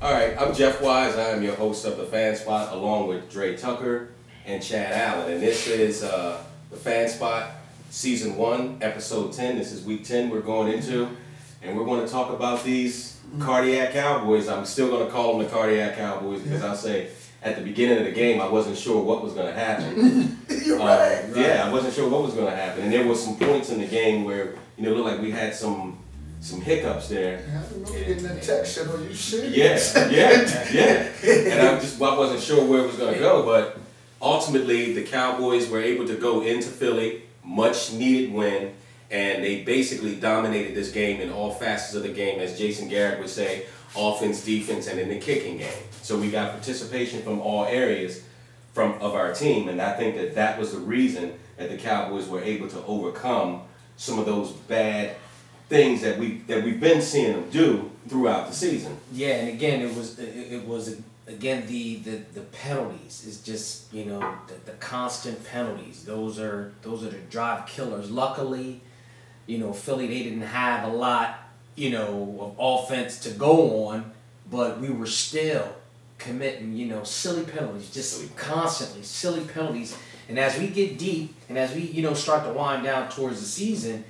All right, I'm Jeff Wise. I am your host of The Fan Spot, along with Dre Tucker and Chad Allen. And this is The Fan Spot, Season 1, Episode 10. This is Week 10 we're going into. And we're going to talk about these cardiac Cowboys. I'm still going to call them the cardiac Cowboys because I'll say at the beginning of the game I wasn't sure what was going to happen. You're right. Yeah, I wasn't sure what was going to happen. And there were some points in the game where, it looked like we had some hiccups there. I remember getting that text said, "Are you serious?" Yeah. And I wasn't sure where it was going to go, but ultimately the Cowboys were able to go into Philly, much needed win, and they basically dominated this game in all facets of the game, as Jason Garrett would say, offense, defense, and in the kicking game. So we got participation from all areas of our team, and I think that was the reason that the Cowboys were able to overcome some of those bad things that we've been seeing them do throughout the season. Yeah, and again, it was again the penalties. It's just the constant penalties. Those are the drive killers. Luckily, Philly, they didn't have a lot of offense to go on, but we were still committing silly penalties, just constantly silly penalties. And as we get deep and as we start to wind down towards the season,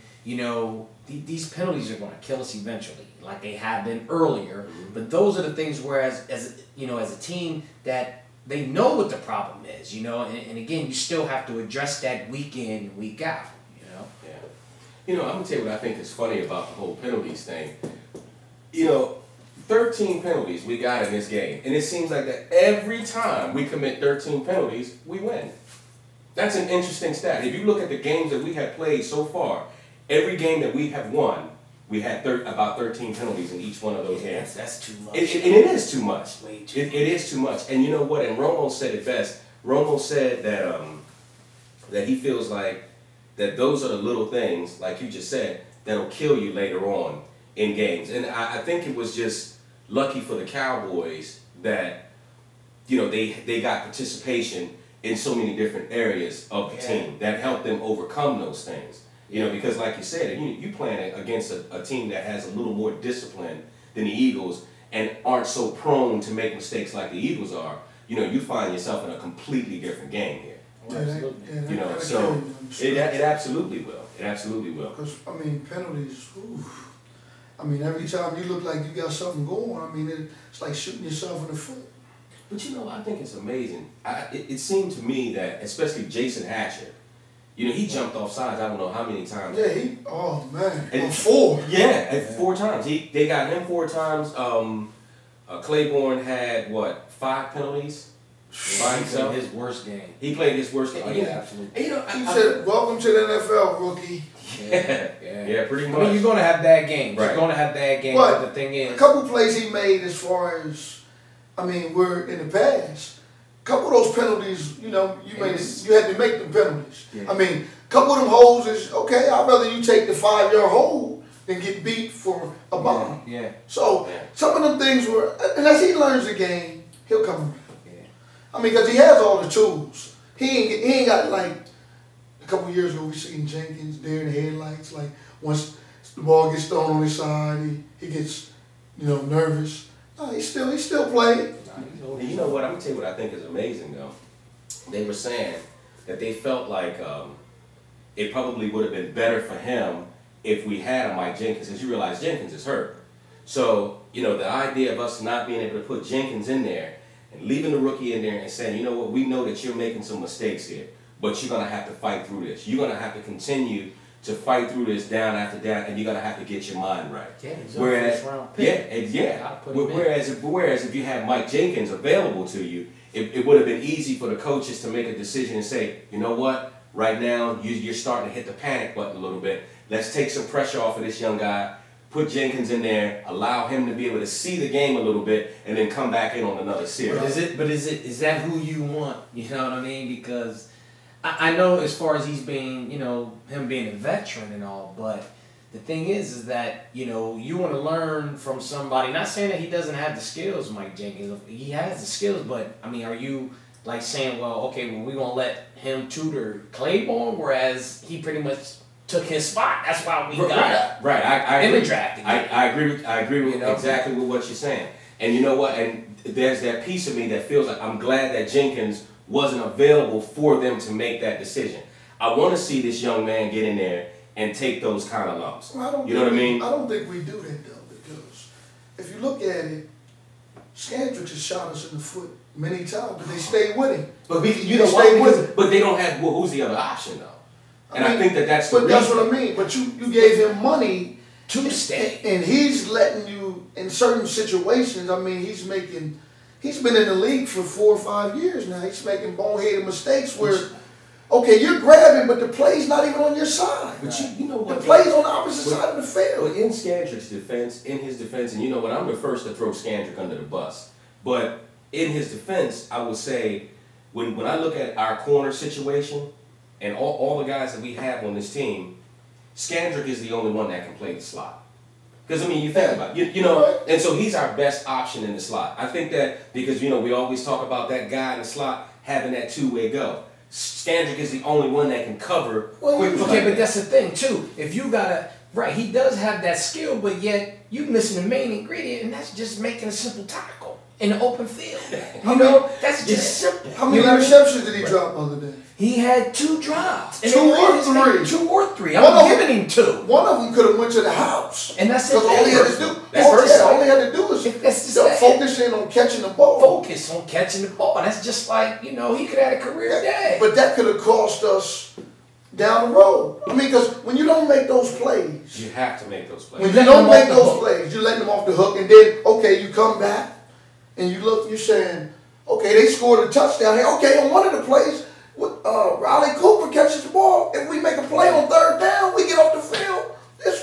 these penalties are going to kill us eventually, like they have been earlier. Mm-hmm. But those are the things where, as a team, that they know what the problem is, and again, you still have to address that week in and week out, Yeah. I'm going to tell you what I think is funny about the whole penalties thing. 13 penalties we got in this game, and it seems like that every time we commit 13 penalties, we win. That's an interesting stat. If you look at the games that we have played so far, every game that we have won, we had about 13 penalties in each one of those games. That's too much. And it is too much. Way too much. It is too much. And you know what? And Romo said it best. Romo said that he feels like that those are the little things, like you just said, that'll kill you later on in games. And I think it was just lucky for the Cowboys that they got participation in so many different areas of the team that helped them overcome those things. Because like you said, you playing against a team that has a little more discipline than the Eagles and aren't so prone to make mistakes like the Eagles are. You find yourself in a completely different game here. So it absolutely will. It absolutely will. Because penalties. Every time you look like you got something going, it's like shooting yourself in the foot. But I think it's amazing. It seemed to me that, especially Jason Hatcher, he jumped off sides I don't know how many times. Yeah, and 4. Yeah, 4 times. They got him 4 times. Claiborne had, 5 penalties? By himself? His worst game. He played his worst game. Oh, yeah, absolutely. He said, "Welcome to the NFL, rookie." Yeah, pretty much. You're going to have bad games. Right. You're going to have bad games. But the thing is, a couple plays he made as far as, we're in the past. A couple of those penalties, you had to make the penalties. Yeah. A couple of them holes is, okay, I'd rather you take the 5-yard hole than get beat for a bomb. Yeah. So, some of them things were, and as he learns the game, he'll come around. Because he has all the tools. He ain't got like a couple years ago we seen Jenkins there in the headlights. Like once the ball gets thrown on his side, he gets nervous. No, he still playing. And you know what? I'm gonna tell you what I think is amazing though. They were saying that they felt like it probably would have been better for him if we had a Mike Jenkins, because you realize Jenkins is hurt. So the idea of us not being able to put Jenkins in there and leaving the rookie in there and saying, we know that you're making some mistakes here, but you're going to have to fight through this. You're going to have to continue to fight through this down after down, and you're going to have to get your mind right. Yeah, whereas if you had Mike Jenkins available to you, it would have been easy for the coaches to make a decision and say, you know what, right now you're starting to hit the panic button a little bit. Let's take some pressure off of this young guy. Put Jenkins in there, allow him to be able to see the game a little bit, and then come back in on another series. Is that who you want? You know what I mean? Because I know as far as he's being, him being a veteran and all, but the thing is that, you want to learn from somebody. Not saying that he doesn't have the skills, Mike Jenkins. He has the skills, but are you like saying, we're gonna let him tutor Claiborne, whereas he pretty much took his spot. That's why we got right. I him agree. drafted. I agree with exactly with what you're saying. And you know what? And there's that piece of me that feels like I'm glad that Jenkins wasn't available for them to make that decision. I want to see this young man get in there and take those kind of lumps. Well, you know what I mean? I don't think we do that though, because if you look at it, Skandrick has shot us in the foot many times, but they stayed with him. But you know what? But they don't have. Well, who's the other option though? And I think that's the reason. But that's what I mean. But you gave him money to stay, and he's letting you in certain situations. I mean, he's been in the league for 4 or 5 years now. He's making boneheaded mistakes where, okay, you're grabbing, but the play's not even on your side. But you know what? The play's on the opposite side of the field. But in Skandrick's defense, and you know what, I'm the first to throw Skandrick under the bus. But in his defense, I would say, when I look at our corner situation and all the guys that we have on this team, Skandrick is the only one that can play the slot. Because, I mean, you think about it, you know, and so he's our best option in the slot. I think that because, you know, we always talk about that guy in the slot having that two-way go. Skandrick is the only one that can cover quickly. Okay, but that's the thing, too. If you got right, he does have that skill, but yet you missing the main ingredient, and that's just making a simple tackle in the open field. You know, that's just simple. How many interceptions did he drop the other day? He had 2 drops. And 2 or 3. 2 or 3. I'm giving him 2. One of them could have went to the house. And that's it. All he had to do. All he had to do was focus in on catching the ball. Focus on catching the ball. That's just like, you know, he could have had a career day. But that could have cost us down the road. I mean, because when you don't make those plays, you have to make those plays. When you don't make those plays, you're letting them off the hook, and then okay, you come back and you look, you're saying, okay, they scored a touchdown here. Okay, on one of the plays, Riley Cooper catches the ball. If we make a play on 3rd down, we get off the field.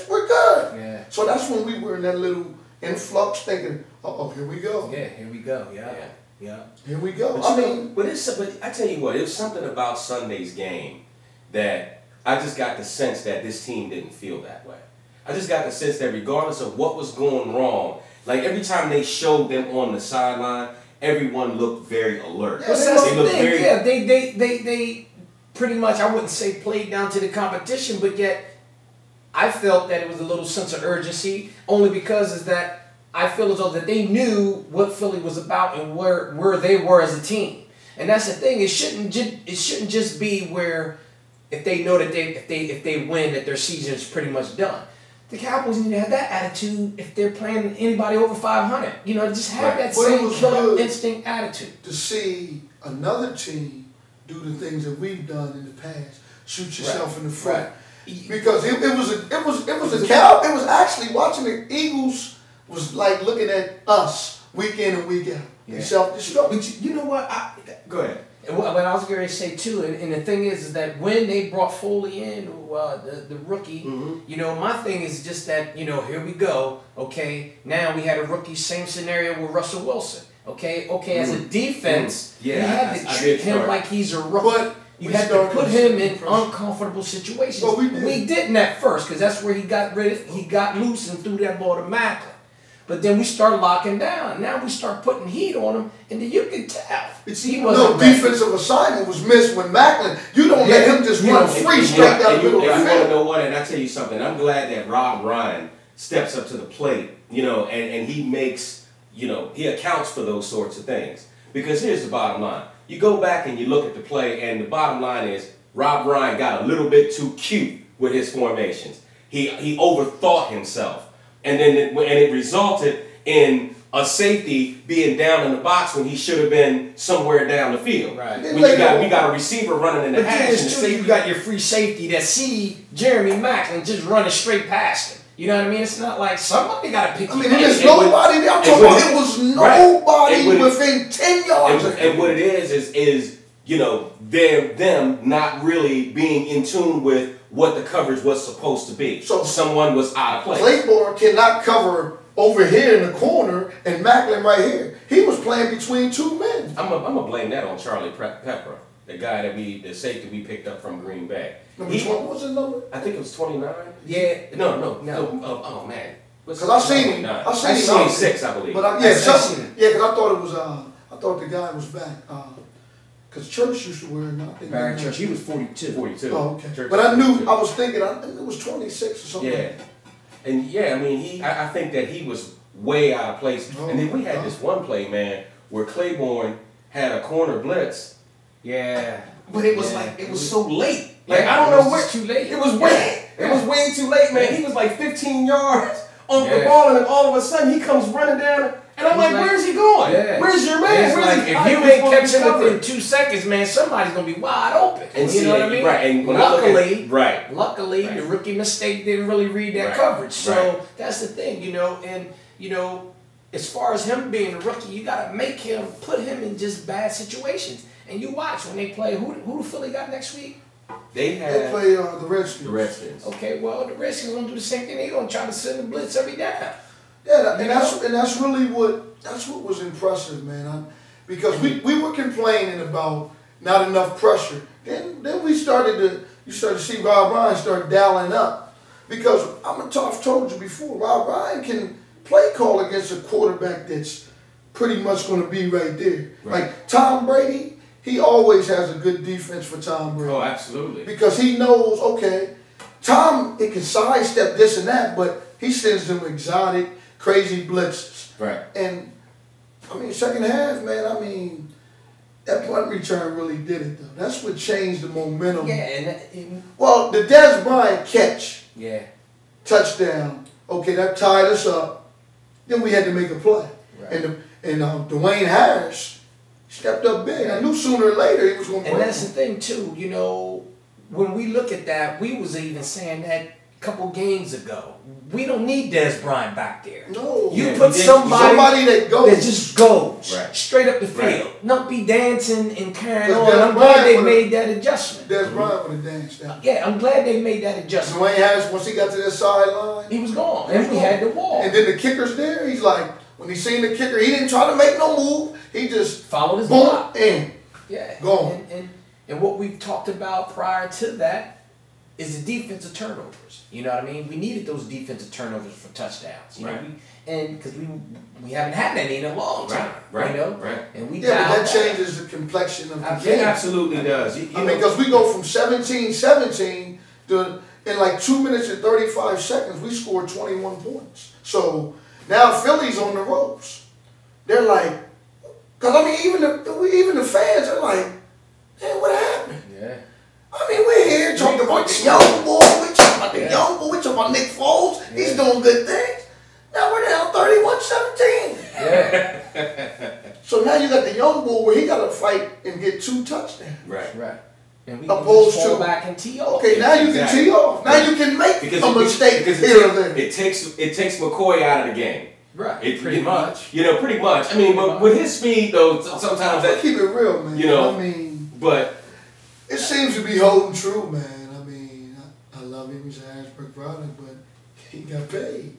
We're good. Yeah. So that's when we were in that little influx, thinking, oh, here we go. Yeah, here we go. Yeah. Here we go. But I tell you what, it was something about Sunday's game that I just got the sense that this team didn't feel that way. I just got the sense that regardless of what was going wrong, like every time they showed them on the sideline, everyone looked very alert. Yeah, that's the thing. Yeah, they pretty much, I wouldn't say played down to the competition, but yet I felt that it was a little sense of urgency, only because is that I feel as though that they knew what Philly was about and where they were as a team. And that's the thing. It shouldn't just be where if they know that if they win that their season is pretty much done. The Cowboys need to have that attitude if they're playing anybody over 500. You know, just have that same killer instinct attitude. To see another team do the things that we've done in the past, shoot yourself in the foot. Right. Because it was actually watching the Eagles was like looking at us week in and week out. Yeah. Self-destruct. But you know what? Go ahead. And what I was going to say too, and the thing is that when they brought Foley in, the rookie, you know, my thing is just that, you know, here we go. Okay, now we had a rookie, same scenario with Russell Wilson. Okay, as a defense, you had to treat him like he's a rookie. But you had to put him in uncomfortable situations. Well, we didn't at first, because that's where he got loose and threw that ball to Macklin. But then we start locking down. Now we start putting heat on him, and then you can tell. No defensive assignment was missed when Macklin. You don't let him just run free straight down the middle of the field. You want to know what? And I tell you something. I'm glad that Rob Ryan steps up to the plate, you know, and he makes, you know, he accounts for those sorts of things. Because here's the bottom line. You go back and you look at the play, and the bottom line is Rob Ryan got a little bit too cute with his formations. He overthought himself. And then it resulted in a safety being down in the box when he should have been somewhere down the field. Right. When we got a receiver running in the hash. But you got your free safety that see Jeremy Macklin just running straight past him. You know what I mean? It's not like somebody got to pick you up. There's nobody there. I'm talking about it was nobody within 10 yards. And what it is, you know, them not really being in tune with what the coverage was supposed to be. So someone was out of place. Claiborne cannot cover over here in the corner and Macklin right here. He was playing between 2 men. I'm gonna blame that on Charlie Pepper, the guy the safety we picked up from Green Bay. What was his number? I think it was 29. Yeah. No. Oh man. Because I seen him. I seen him. 26, I believe. But because I thought it was. I thought the guy was back. Because Church used to wear nothing. Barry Church, he was 42. 42. Oh, okay. Church, but I was thinking, it was 26 or something. Yeah. And yeah, I mean, I think that he was way out of place. Oh, And then we had this one play, man, where Claiborne had a corner blitz. Yeah. But it was like, it was so late. Like, Yeah, I don't it was know where. just too late. It was way, it was way too late, man. He was like 15 yards off the Yeah. ball, and then all of a sudden he comes running down, and I'm like, where's he going? Yeah. Where's your man? It's Where's like, he? if How you he ain't supposed to catching cover? within 2 seconds, man, somebody's gonna be wide open. And you see, know what I mean? right, and when I look luckily, at, right. luckily, Right. the rookie mistake didn't really read that Right. coverage. So Right. that's the thing, you know. And you know, as far as him being a rookie, you gotta make him, put him in just bad situations. And you watch when they play. Who the Philly got next week? They They play the Redskins. the Redskins. Okay, well the Redskins gonna do the same thing. They gonna try to send the blitz every down. Yeah, and that's really what was impressive, man. Because we were complaining about not enough pressure. Then you started to see Rob Ryan start dialing up. Because I've told you before, Rob Ryan can play call against a quarterback that's pretty much going to be right there. Right. Like Tom Brady, he always has a good defense for Tom Brady. Oh, absolutely. Because he knows, okay, Tom, it can sidestep this and that, but he sends them exotic, crazy blitzes. Right. And, I mean, second half, man, I mean, that punt return really did it, though. That's what changed the momentum. Yeah, Well, the Dez Bryant catch, yeah. touchdown, okay, that tied us up. Then we had to make a play. Right. And Dwayne Harris stepped up big. I knew sooner or later he was going to And break. that's the thing too, you know, when we look at that, we was even saying that a couple games ago. We don't need Dez Bryant back there. No. You Yeah, put somebody that goes. that just goes Right. straight up the field. Right. Not be dancing and carrying Because on. Dez I'm glad they Bryant made that adjustment. Dez Bryant would have danced out. Yeah, I'm glad they made that adjustment. Dwayne Harris, once he got to that sideline, He was gone. And we had the wall. and then the kicker's there. He's like, when he seen the kicker, he didn't try to make no move. He just Followed his boom block. in. Yeah. Gone. And what we've talked about prior to that is the defensive turnovers. You know what I mean? We needed those defensive turnovers for touchdowns. You Right. know, because we haven't had any in a long time. Right. You know? Right. And we Yeah, but dialed that changes the complexion of the Absolutely. It game. absolutely does. You I know, mean, because we go from 17-17 to, in like 2 minutes and 35 seconds, we scored 21 points. So now Philly's on the ropes. They're like, because I mean, even the fans are like, hey, what happened? Yeah. I mean, we're here talking about the young boy. We're talking about the young boy. We're talking about Nick Foles. He's doing good things. Now we're down 31-17. Yeah. So now you got the young boy where he got to fight and get 2 touchdowns. right. Right. And we Opposed can just fall to- back and tee off. Okay, now you Exactly. can tee off. Now Right. you can make Because a mistake because here or there. it takes McCoy out of the game. Right. Pretty much. You know, pretty much. I mean, but with his speed though, sometimes I that. keep it real, man. You know, I mean, But it seems to be holding true, man. I mean, I love him. He's a Harrisburg product, but he got paid.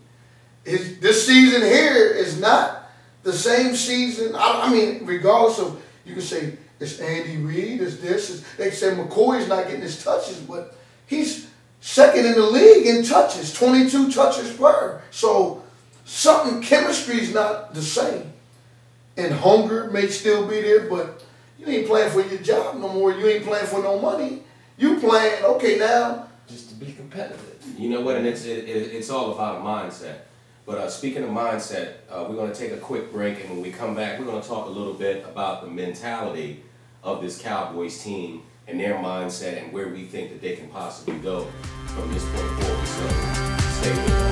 This season here is not the same season. I mean, regardless of, you can say it's Andy Reid, it's this. They say McCoy's not getting his touches, but he's second in the league in touches, 22 touches per. So chemistry's not the same. And hunger may still be there, but you ain't playing for your job no more. You ain't playing for no money. You playing, okay, now. Just to be competitive. you know what, and it's all about a mindset. But speaking of mindset, we're going to take a quick break, and when we come back, we're going to talk a little bit about the mentality of this Cowboys team and their mindset and where we think that they can possibly go from this point forward. So stay with us.